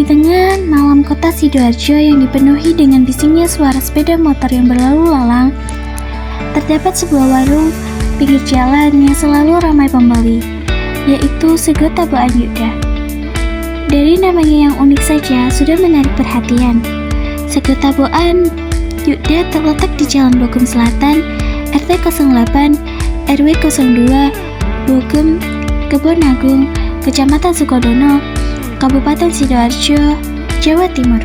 tengah malam kota Sidoarjo yang dipenuhi dengan bisingnya suara sepeda motor yang berlalu lalang, terdapat sebuah warung pinggir jalan yang selalu ramai pembeli, yaitu Sego Tabokan Yuda. Dari namanya yang unik saja sudah menarik perhatian. Sego Tabokan Yuda terletak di Jalan Bogem Selatan, RT 08, RW 02, Bogem, Kebon Agung, Kecamatan Sukodono, Kabupaten Sidoarjo, Jawa Timur.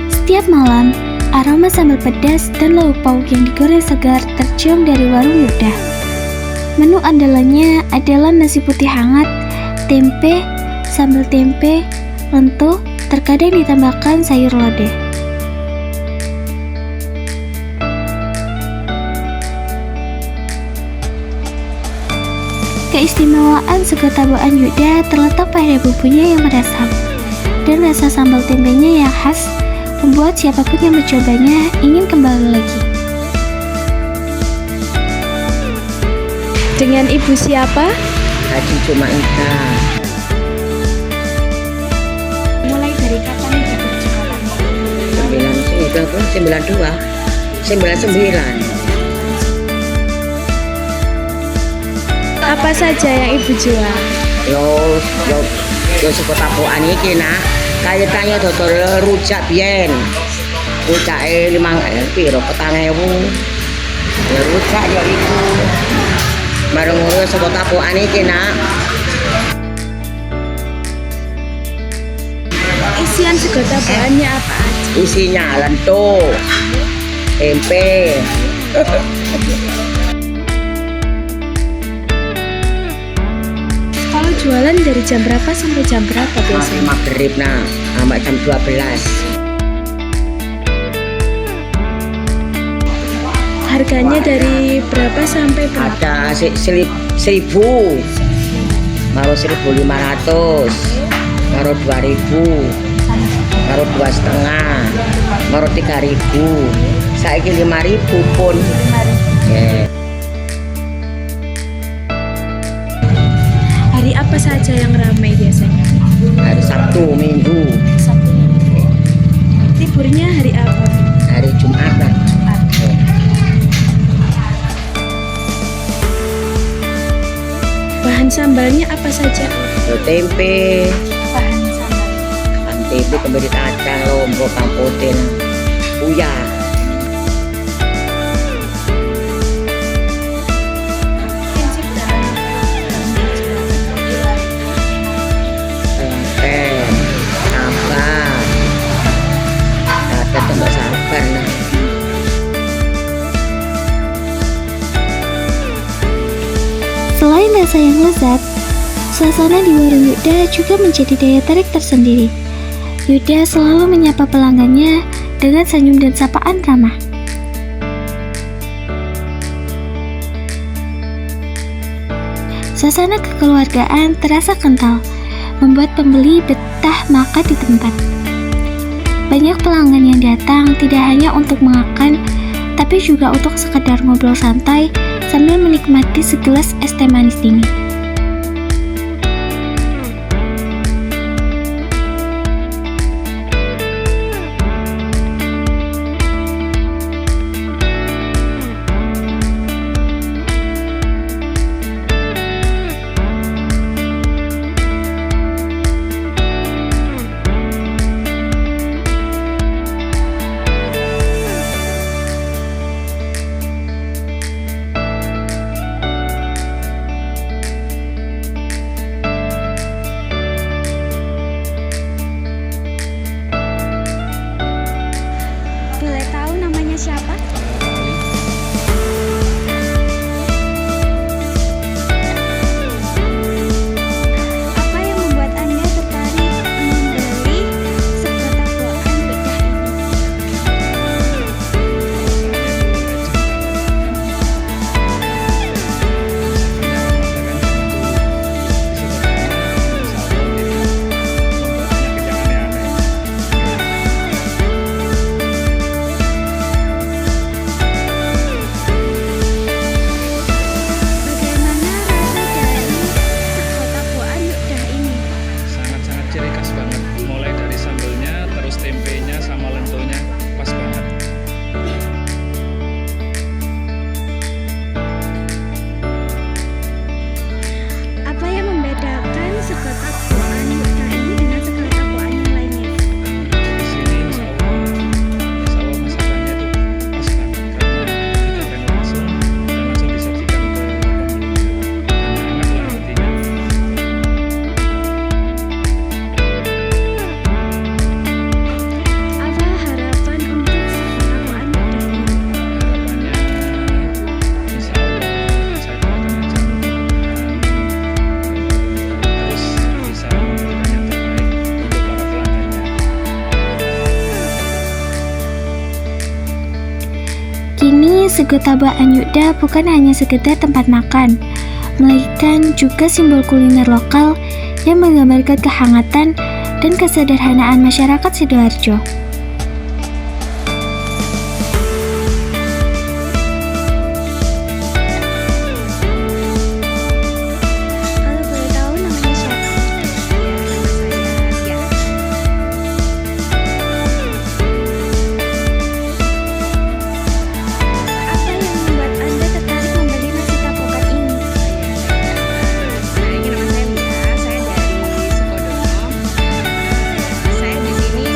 Setiap malam, aroma sambal pedas dan lauk pauk yang digoreng segar tercium dari warung Yuda. Menu andalannya adalah nasi putih hangat, tempe, sambal tempe, lentuk, terkadang ditambahkan sayur lodeh. Keistimewaan Sego Tabokan Yuda terletak pada bumbunya yang meresap dan rasa sambal tempenya yang khas membuat siapapun yang mencobanya ingin kembali lagi. Dengan ibu siapa? Haji Jumaita. Mulai dari kapan Ida berjualan? 99. Apa saja yang ibu jual? Yo Sego Tabokan iki nak. Kaitannya dodol rujak biyen. Rujake 5.000 piro 4.000. Ya rujak ya iku. Bareng ngono Sego Tabokan iki nak. Isian Sego Tabokannya apa aja? Isinya lentuk, tempe. Kalau jualan dari jam berapa sampai jam berapa biasanya? Maghrib nah, sampai jam 12. Harganya dari berapa sampai berapa? Ada 1.000, baru 1.500, baru 2.000, baru 2,5, baru 3.000, saiki 5.000 pun. Yeah. Hari apa saja yang ramai biasanya? Hari Sabtu, Minggu, Sabtu. Liburnya hari apa? hari Jumat lah. Bahan sambalnya apa saja? Tempe, Bahan sambal. tempe kembali kacang, lombok, kamputin, uyah. Prinsip dalam Tempe, sabar, ada tambah sabar nah. Selain rasa yang lezat, suasana di warung Yuda juga menjadi daya tarik tersendiri. Yuda selalu menyapa pelanggannya dengan senyum dan sapaan ramah. Suasana kekeluargaan terasa kental, membuat pembeli betah makan di tempat. Banyak pelanggan yang datang tidak hanya untuk makan, tapi juga untuk sekedar ngobrol santai sambil menikmati segelas es teh manis dingin. Boleh tahu namanya siapa? Apa yang membuat Anda tertarik membeli Sego Tabokan Yuda ini? Kini, Sego Tabakan Yukda bukan hanya sekedar tempat makan, melainkan juga simbol kuliner lokal yang menggambarkan kehangatan dan kesederhanaan masyarakat Sidoarjo. Kalau boleh tahu namanya siapa? Apa yang membuat Anda tertarik membeli nasi tabokan ini? Ini nama saya Mia, saya dari Sukodono. Saya di sini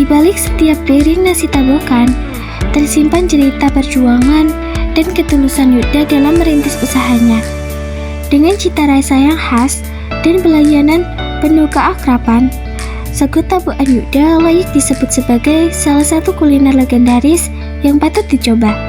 balik setiap piring nasi tabokan, tersimpan cerita perjuangan dan ketulusan Yuda dalam merintis usahanya. Dengan cita rasa yang khas dan pelayanan penuh keakraban, Sego Tabokan Yuda layak disebut sebagai salah satu kuliner legendaris yang patut dicoba.